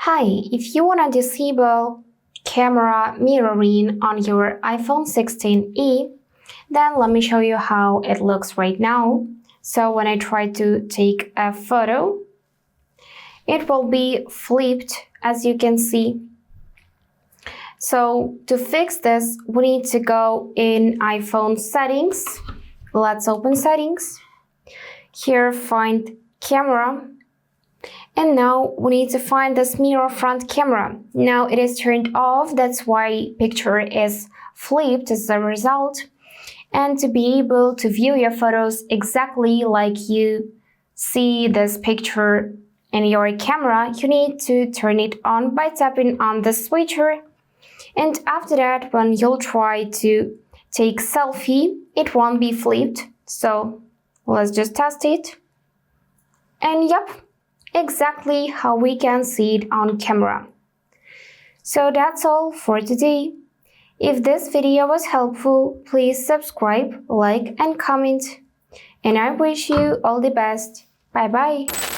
Hi, if you want to disable camera mirroring on your iPhone 16e, then let me show you how it looks right now. So when I try to take a photo, it will be flipped, as you can see. So to fix this, we need to go in iPhone settings. Let's open settings. Here find camera. And now we need to find this mirror front camera. Now it is turned off, that's why picture is flipped as a result. And to be able to view your photos exactly like you see this picture in your camera, you need to turn it on by tapping on the switcher. And after that, when you'll try to take selfie, it won't be flipped. So let's just test it. And yep, exactly how we can see it on camera. So that's all for today. If this video was helpful, please subscribe, like and comment. And I wish you all the best. Bye bye.